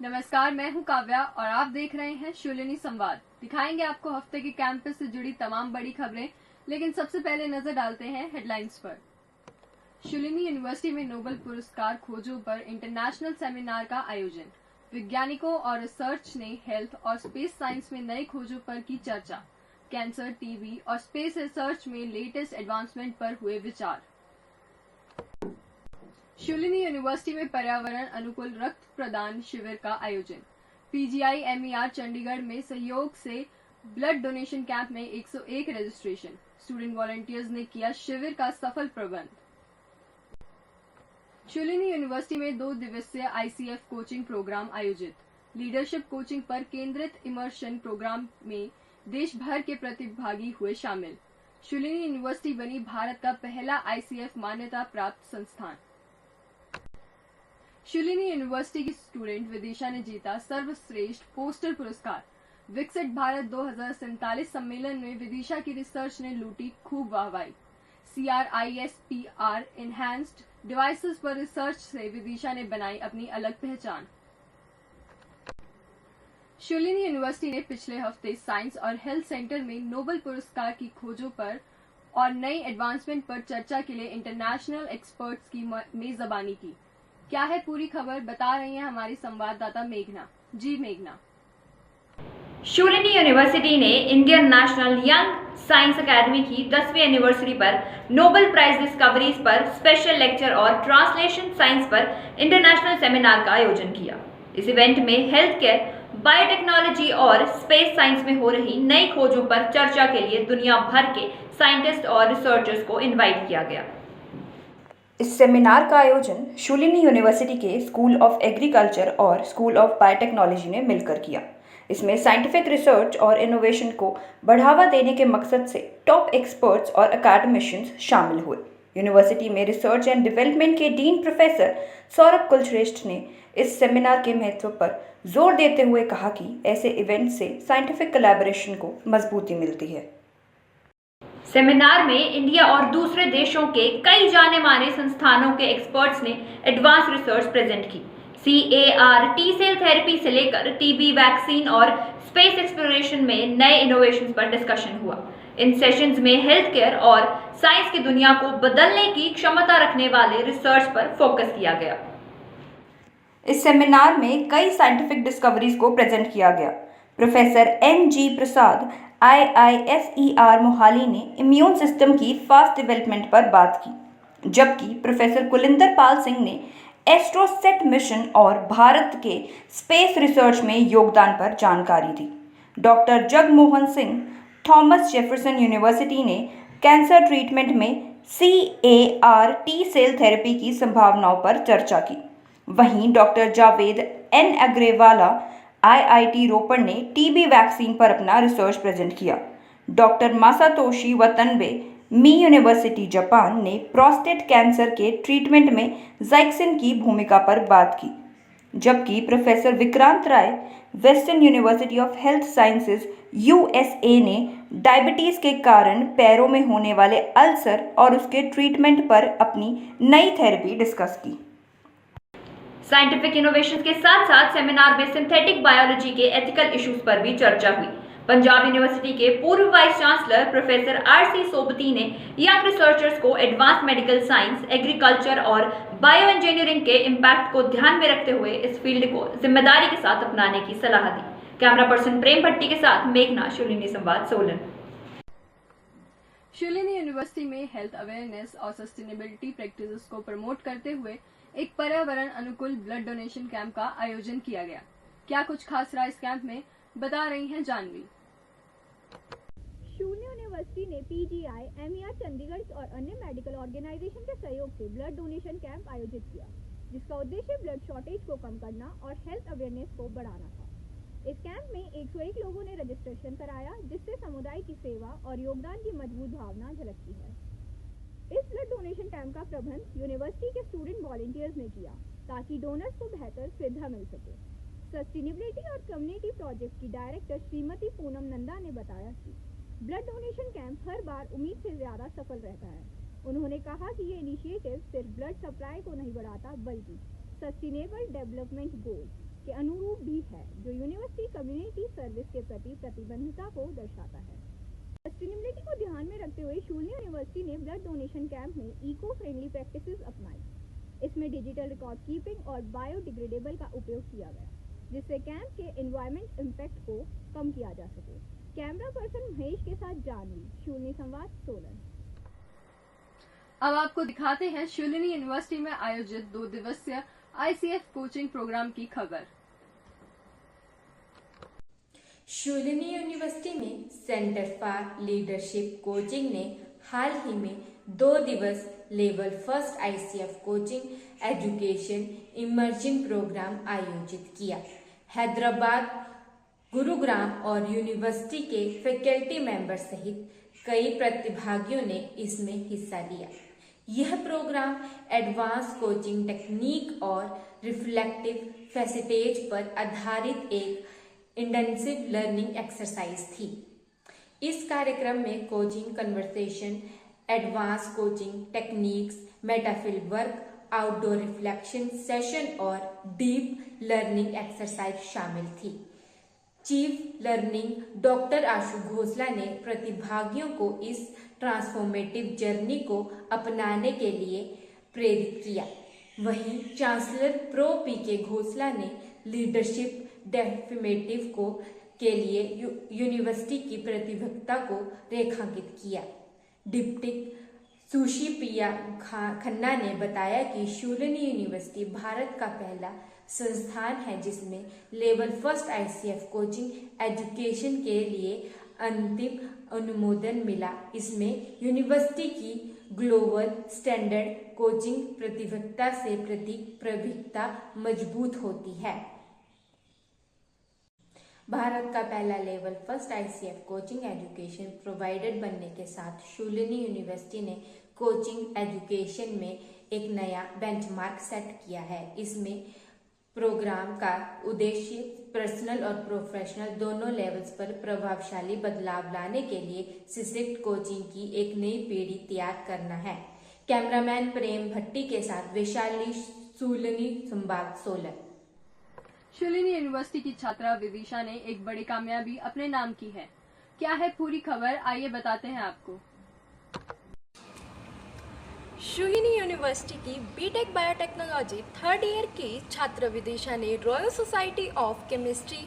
नमस्कार, मैं हूं काव्या और आप देख रहे हैं शूलिनी संवाद। दिखाएंगे आपको हफ्ते के कैंपस से जुड़ी तमाम बड़ी खबरें, लेकिन सबसे पहले नजर डालते हैं हेडलाइंस पर। शूलिनी यूनिवर्सिटी में नोबेल पुरस्कार खोजों पर इंटरनेशनल सेमिनार का आयोजन। वैज्ञानिकों और रिसर्च ने हेल्थ और स्पेस साइंस में नई खोजों पर की चर्चा। कैंसर, टीबी और स्पेस रिसर्च में लेटेस्ट एडवांसमेंट पर हुए विचार। शूलिनी यूनिवर्सिटी में पर्यावरण अनुकूल रक्त प्रदान शिविर का आयोजन। PGI-MER चंडीगढ़ में सहयोग से ब्लड डोनेशन कैंप में 101 रजिस्ट्रेशन। स्टूडेंट वॉलंटियर्स ने किया शिविर का सफल प्रबंध। शूलिनी यूनिवर्सिटी में 2 दिवसीय ICF कोचिंग प्रोग्राम आयोजित। लीडरशिप कोचिंग पर केंद्रित इमर्शन प्रोग्राम में देश भर के प्रतिभागी हुए शामिल। शूलिनी यूनिवर्सिटी बनी भारत का पहला ICF मान्यता प्राप्त संस्थान। शूलिनी यूनिवर्सिटी की स्टूडेंट विदिशा ने जीता सर्वश्रेष्ठ पोस्टर पुरस्कार। विकसित भारत 2047 सम्मेलन में विदिशा की रिसर्च ने लूटी खूब वाहवाही। CRISPR एनहांस्ड डिवाइसेस पर रिसर्च से विदिशा ने बनाई अपनी अलग पहचान। शूलिनी यूनिवर्सिटी ने पिछले हफ्ते साइंस और हेल्थ सेंटर में नोबेल पुरस्कार की खोजों पर और नई एडवांसमेंट पर चर्चा के लिए इंटरनेशनल एक्सपर्ट्स की मेजबानी की। क्या है पूरी खबर, बता रही हैं हमारी संवाददाता मेघना। जी मेघना। शूलिनी यूनिवर्सिटी ने Indian national young science academy की 10वीं एनिवर्सरी पर नोबेल प्राइज डिस्कवरीज पर स्पेशल लेक्चर और ट्रांसलेशन साइंस पर इंटरनेशनल सेमिनार का आयोजन किया। इस इवेंट में हेल्थ केयर, बायोटेक्नोलॉजी और स्पेस साइंस में हो रही नई खोजों पर चर्चा के लिए दुनिया भर के साइंटिस्ट और रिसर्चर्स को इन्वाइट किया गया। इस सेमिनार का आयोजन शूलिनी यूनिवर्सिटी के स्कूल ऑफ एग्रीकल्चर और स्कूल ऑफ बायोटेक्नोलॉजी ने मिलकर किया। इसमें साइंटिफिक रिसर्च और इनोवेशन को बढ़ावा देने के मकसद से टॉप एक्सपर्ट्स और अकादमिशियंस शामिल हुए। यूनिवर्सिटी में रिसर्च एंड डेवलपमेंट के डीन प्रोफेसर सौरभ कुलश्रेष्ठ ने इस सेमिनार के महत्व पर जोर देते हुए कहा कि ऐसे इवेंट से साइंटिफिक कोलैबोरेशन को मजबूती मिलती है। सेमिनार में इंडिया और दूसरे देशों के कई जाने माने संस्थानों के एक्सपर्ट्स ने एडवांस रिसर्च प्रेजेंट की। CAR टी सेल थेरेपी से लेकर टीबी वैक्सीन और स्पेस एक्सप्लोरेशन में नए इनोवेशंस पर डिस्कशन हुआ। इन सेशंस में हेल्थ केयर और साइंस की दुनिया को बदलने की क्षमता रखने वाले रिसर्च पर फोकस किया गया। इस सेमिनार में कई साइंटिफिक डिस्कवरीज को प्रेजेंट किया गया। प्रोफेसर NG प्रसाद IISER मोहाली ने इम्यून सिस्टम की फास्ट डेवलपमेंट पर बात की, जबकि प्रोफेसर कुलिंदर पाल सिंह ने एस्ट्रोसेट मिशन और भारत के स्पेस रिसर्च में योगदान पर जानकारी दी। Doctor Jagmohan Singh Thomas Jefferson University ने कैंसर ट्रीटमेंट में CAR टी सेल थेरेपी की संभावनाओं पर चर्चा की। वहीं doctor Javed N Agrewala IIT Ropar ने टीबी वैक्सीन पर अपना रिसर्च प्रेजेंट किया। Doctor Masatoshi Watanabe Mie University Japan ने प्रोस्टेट कैंसर के ट्रीटमेंट में ज़ाइक्सिन की भूमिका पर बात की, जबकि professor Vikrant Rai Western University of Health Sciences USA ने डायबिटीज़ के कारण पैरों में होने वाले अल्सर और उसके ट्रीटमेंट पर अपनी नई थेरेपी डिस्कस की। साइंटिफिक इनोवेशन के साथ साथ सेमिनार में सिंथेटिक बायोलॉजी के एथिकल इश्यूज पर भी चर्चा हुई। पंजाब यूनिवर्सिटी के पूर्व vice chancellor professor RC Sobti ने यंग रिसर्चर्स को एडवांस मेडिकल साइंस, एग्रीकल्चर और बायो इंजीनियरिंग के इम्पैक्ट को ध्यान में रखते हुए इस फील्ड को जिम्मेदारी के साथ अपनाने की सलाह दी। कैमरा पर्सन प्रेम भट्टी के साथ मेघना, शूलिनी संवाद, सोलन। शूलिनी यूनिवर्सिटी में हेल्थ अवेयरनेस और सस्टेनेबिलिटी प्रैक्टिसेस को प्रमोट करते हुए एक पर्यावरण अनुकूल ब्लड डोनेशन कैंप का आयोजन किया गया। क्या कुछ खास रहा इस कैंप में, बता रही हैं जानवी। शूलिनी यूनिवर्सिटी ने PGI-MER चंडीगढ़ और अन्य मेडिकल ऑर्गेनाइजेशन के सहयोग से ब्लड डोनेशन कैंप आयोजित किया, जिसका उद्देश्य ब्लड शॉर्टेज को कम करना और हेल्थ अवेयरनेस को बढ़ाना था। इस कैंप में 101 लोगों ने रजिस्ट्रेशन कराया, जिससे समुदाय की सेवा और योगदान की मजबूत भावना झलकती है। इस ब्लड डोनेशन कैंप का प्रबंध यूनिवर्सिटी के स्टूडेंट वॉलंटियर्स ने किया, ताकि डोनर्स को बेहतर सुविधा मिल सके। सस्टेनेबिलिटी और कम्युनिटी प्रोजेक्ट की डायरेक्टर श्रीमती पूनम नंदा ने बताया कि ब्लड डोनेशन कैंप हर बार उम्मीद से ज्यादा सफल रहता है। उन्होंने कहा कि ये इनिशिएटिव सिर्फ ब्लड सप्लाई को नहीं बढ़ाता, बल्कि सस्टेनेबल डेवलपमेंट गोल्स के अनुरूप भी है, जो यूनिवर्सिटी कम्युनिटी सर्विस के प्रति प्रतिबद्धता को दर्शाता है। सस्टेनेबिलिटी को ध्यान में रखते हुए शूलिनी यूनिवर्सिटी ने ब्लड डोनेशन कैंप में इको फ्रेंडली प्रैक्टिसेस अपनाई। इसमें डिजिटल रिकॉर्ड कीपिंग और बायोडिग्रेडेबल का उपयोग किया गया, जिससे कैंप के एनवायरमेंट इम्पैक्ट को कम किया जा सके। कैमरा पर्सन महेश के साथ जानवी, शूलिनी संवाद, सोलन। अब आपको दिखाते हैं शूलिनी यूनिवर्सिटी में आयोजित 2 दिवसीय ICF कोचिंग प्रोग्राम की खबर। शूलिनी यूनिवर्सिटी में सेंटर फॉर लीडरशिप कोचिंग ने हाल ही में 2 दिवस level 1 ICF coaching education emerging programme आयोजित किया। हैदराबाद, गुरुग्राम और यूनिवर्सिटी के फैकल्टी मेंबर सहित कई प्रतिभागियों ने इसमें हिस्सा लिया। यह प्रोग्राम एडवांस कोचिंग टेक्निक और रिफ्लेक्टिव फैसिलिटीज पर आधारित एक इंटेंसिव लर्निंग एक्सरसाइज थी। इस कार्यक्रम में coaching conversation, advance coaching techniques, metafield work, outdoor reflection session और डीप लर्निंग एक्सरसाइज शामिल थी। चीफ लर्निंग डॉक्टर आशु घोसला ने प्रतिभागियों को इस ट्रांसफॉर्मेटिव जर्नी को अपनाने के लिए प्रेरित किया। वहीं चांसलर प्रो PK घोसला ने लीडरशिप डेफिनेटिव के लिए यूनिवर्सिटी की प्रतिबद्धता को रेखांकित किया। डिप्टी सुशी प्रिया खन्ना ने बताया कि शूलिनी यूनिवर्सिटी भारत का पहला संस्थान है जिसमें लेवल 1 ICF कोचिंग एजुकेशन के लिए अंतिम अनुमोदन मिला। इसमें यूनिवर्सिटी की ग्लोबल स्टैंडर्ड कोचिंग प्रतिबद्धता से प्रतिबद्धता मजबूत होती है। भारत का पहला level 1 ICF coaching education provider बनने के साथ शूलिनी यूनिवर्सिटी ने कोचिंग एजुकेशन में एक नया बेंचमार्क सेट किया है। इसमें प्रोग्राम का उद्देश्य पर्सनल और प्रोफेशनल दोनों लेवल्स पर प्रभावशाली बदलाव लाने के लिए सशक्त कोचिंग की एक नई पीढ़ी तैयार करना है। कैमरामैन प्रेम भट्टी के साथ वैशाली, शूलिनी संवाद, सोलन। शूलिनी यूनिवर्सिटी की छात्रा विदिशा ने एक बड़ी कामयाबी अपने नाम की है। क्या है पूरी खबर, आइए बताते हैं आपको। शूलिनी यूनिवर्सिटी की बीटेक बायोटेक्नोलॉजी 3rd ईयर की छात्र विदिशा ने रॉयल सोसाइटी ऑफ केमिस्ट्री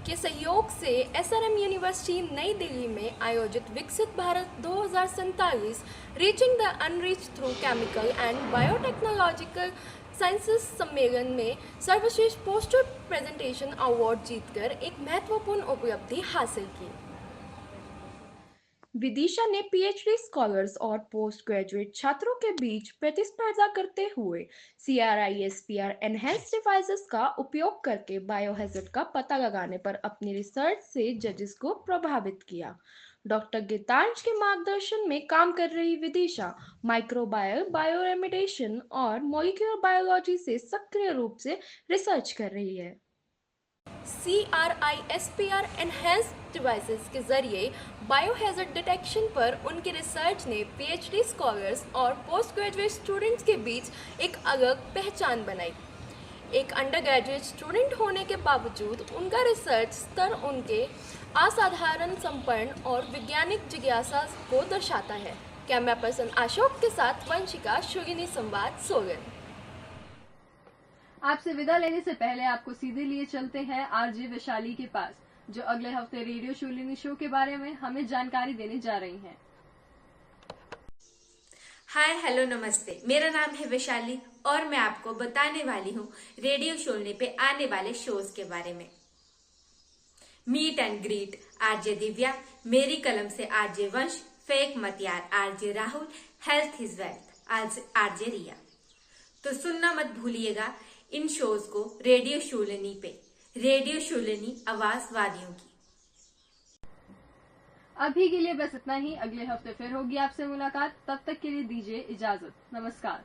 के सहयोग से SRM यूनिवर्सिटी नई दिल्ली में आयोजित विकसित Bharat 2047 reaching the unreach through chemical and biotechnological sciences सम्मेलन में सर्वश्रेष्ठ पोस्टर प्रेजेंटेशन अवार्ड जीतकर एक महत्वपूर्ण उपलब्धि हासिल की। विदिशा ने PhD स्कॉलर्स और पोस्ट ग्रेजुएट छात्रों के बीच प्रतिस्पर्धा करते हुए CRISPR एनहेंस्ड डिवाइसेस का उपयोग करके बायोहैज़र्ड का पता लगाने पर अपनी रिसर्च से जजेस को प्रभावित किया। डॉक्टर गीतांश के मार्गदर्शन में काम कर रही विदिशा माइक्रोबायल, बायोरेमेडिएशन और मॉलिक्यूलर बायोलॉजी से सक्रिय रूप से रिसर्च कर रही है। CRISPR एनहेंस्ड डिवाइसेस के जरिए बायोहैज़र्ड डिटेक्शन पर उनकी रिसर्च ने PhD स्कॉलर्स और पोस्ट ग्रेजुएट स्टूडेंट्स के बीच एक अलग पहचान बनाई। एक अंडर ग्रेजुएट स्टूडेंट होने के बावजूद उनका रिसर्च स्तर उनके असाधारण संपन्न और वैज्ञानिक जिज्ञासा को दर्शाता है। कैमरा पर्सन अशोक के साथ वंशिका, शूलिनी संवाद, सोलन। आपसे विदा लेने से पहले आपको सीधे लिए चलते हैं RJ वैशाली के पास, जो अगले हफ्ते रेडियो शूलिनी शो के बारे में हमें जानकारी देने जा रही हैं। हाय, हेलो, नमस्ते। मेरा नाम है वैशाली और मैं आपको बताने वाली हूँ रेडियो शूलिनी पे आने वाले शोज के बारे में। Meet and greet RJ Divya, मेरी कलम से RJ वंश, फेक मत यार RJ Rahul, health is wealth RJ Riya. तो सुनना मत भूलिएगा इन शोज को रेडियो शूलिनी पे। रेडियो शूलिनी, आवाज वादियों की। अभी के लिए बस इतना ही। अगले हफ्ते फिर होगी आपसे मुलाकात। तब तक के लिए दीजिए इजाजत। नमस्कार।